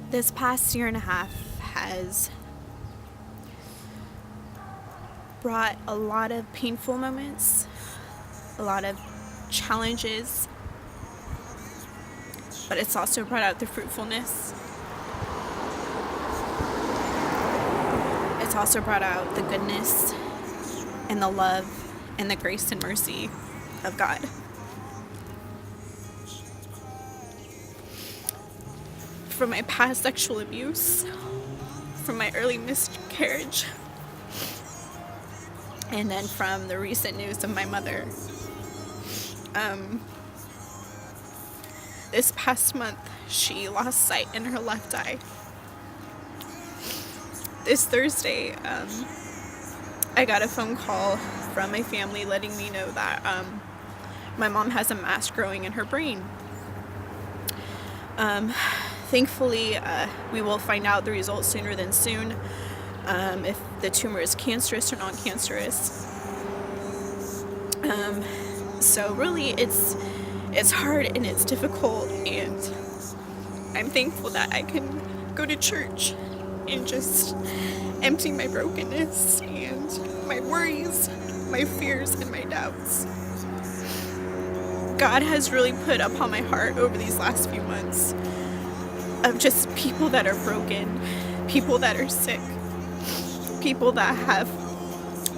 This past year and a half has brought a lot of painful moments, a lot of challenges, but it's also brought out the fruitfulness. It's also brought out the goodness and the love and the grace and mercy of God. From my past sexual abuse, from my early miscarriage, and then from the recent news of my mother. This past month, she lost sight in her left eye. This Thursday, I got a phone call from my family letting me know that my mom has a mass growing in her brain. Thankfully, we will find out the results sooner than soon, if the tumor is cancerous or non-cancerous. So really, it's hard and it's difficult, and I'm thankful that I can go to church and just empty my brokenness and my worries, my fears, and my doubts. God has really put upon my heart over these last few months of just people that are broken, people that are sick, people that have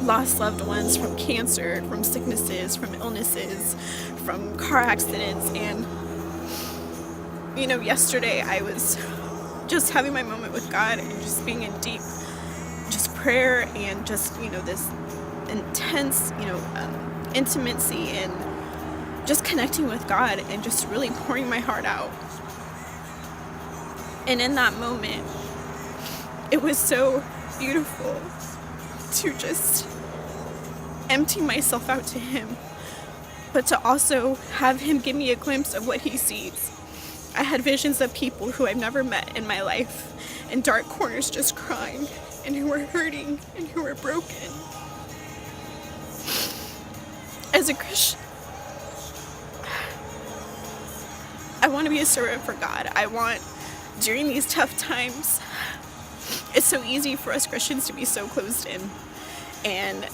lost loved ones from cancer, from sicknesses, from illnesses, from car accidents. And yesterday I was just having my moment with God and just being in deep just prayer and just this intense intimacy and just connecting with God and just really pouring my heart out. And in that moment, it was so beautiful to just empty myself out to Him, but to also have Him give me a glimpse of what He sees. I had visions of people who I've never met in my life in dark corners just crying and who were hurting and who were broken. As a Christian, I want to be a servant for God. During these tough times, it's so easy for us Christians to be so closed in. And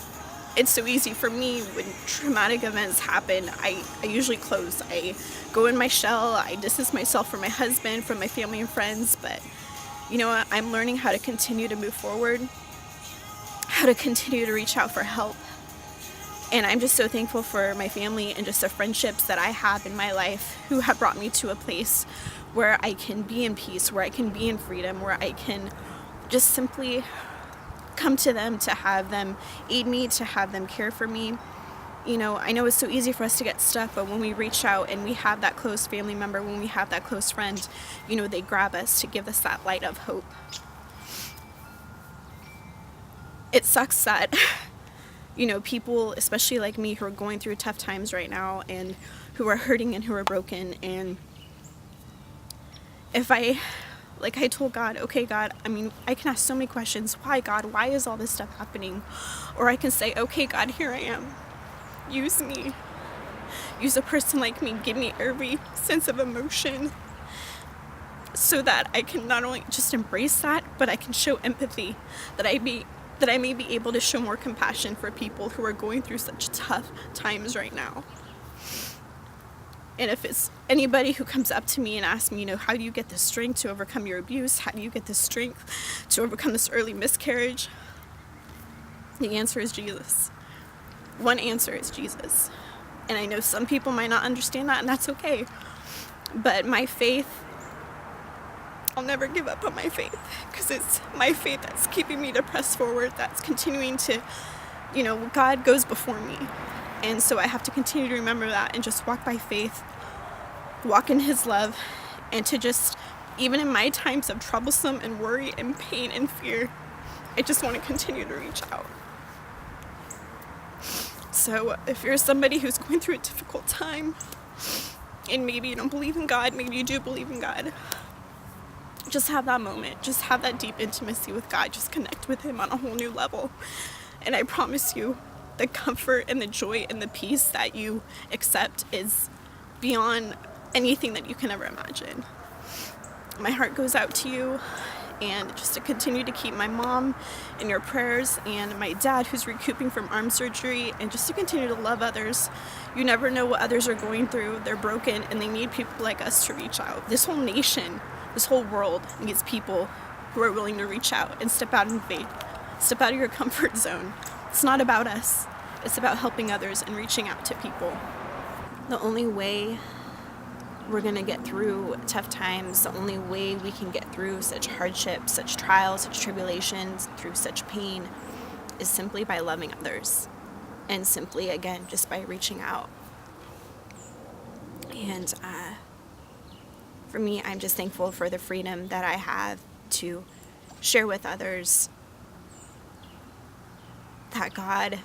it's so easy for me when traumatic events happen. I usually close. I go in my shell. I distance myself from my husband, from my family and friends. But I'm learning how to continue to move forward, how to continue to reach out for help. And I'm just so thankful for my family and just the friendships that I have in my life who have brought me to a place where I can be in peace, where I can be in freedom, where I can just simply come to them, to have them aid me, to have them care for me. I know it's so easy for us to get stuck, but when we reach out and we have that close family member, when we have that close friend, they grab us to give us that light of hope. It sucks that people, especially like me, who are going through tough times right now and who are hurting and who are broken. And I told God, okay, God, I can ask so many questions. Why, God? Why is all this stuff happening? Or I can say, okay, God, here I am. Use me. Use a person like me. Give me every sense of emotion so that I can not only just embrace that, but I can show empathy, that I may be able to show more compassion for people who are going through such tough times right now. And if it's anybody who comes up to me and asks me, how do you get the strength to overcome your abuse? How do you get the strength to overcome this early miscarriage? The answer is Jesus. One answer is Jesus. And I know some people might not understand that, and that's okay. But my faith, I'll never give up on my faith, because it's my faith that's keeping me to press forward, that's continuing to, God goes before me. And so I have to continue to remember that and just walk by faith, walk in His love, and to just, even in my times of troublesome and worry and pain and fear, I just want to continue to reach out. So if you're somebody who's going through a difficult time, and maybe you don't believe in God, maybe you do believe in God, just have that moment, just have that deep intimacy with God, just connect with Him on a whole new level. And I promise you, the comfort and the joy and the peace that you accept is beyond anything that you can ever imagine. my heart goes out to you, and just to continue to keep my mom in your prayers, and my dad who's recouping from arm surgery, and just to continue to love others. You never know what others are going through. They're broken and they need people like us to reach out. This whole nation, this whole world needs people who are willing to reach out and step out in faith. Step out of your comfort zone. It's not about us. It's about helping others and reaching out to people. The only way we're going to get through tough times, the only way we can get through such hardships, such trials, such tribulations, through such pain, is simply by loving others. And simply, again, just by reaching out. And for me, I'm just thankful for the freedom that I have to share with others that God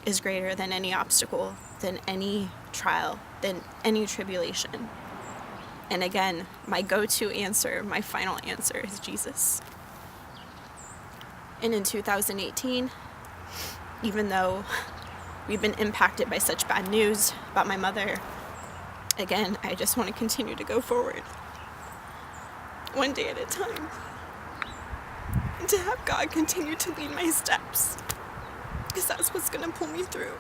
is greater than any obstacle, than any trial, than any tribulation. And again, my go-to answer, my final answer is Jesus. And in 2018, even though we've been impacted by such bad news about my mother, again, I just want to continue to go forward, one day at a time, and to have God continue to lead my steps, because that's what's going to pull me through.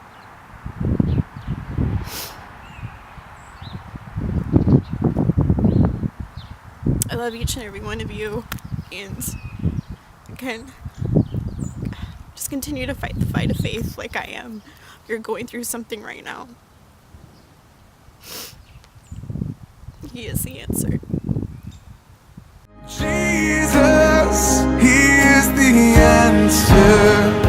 I love each and every one of you, and again, just continue to fight the fight of faith like I am. You're going through something right now. He is the answer. Jesus, He is the answer.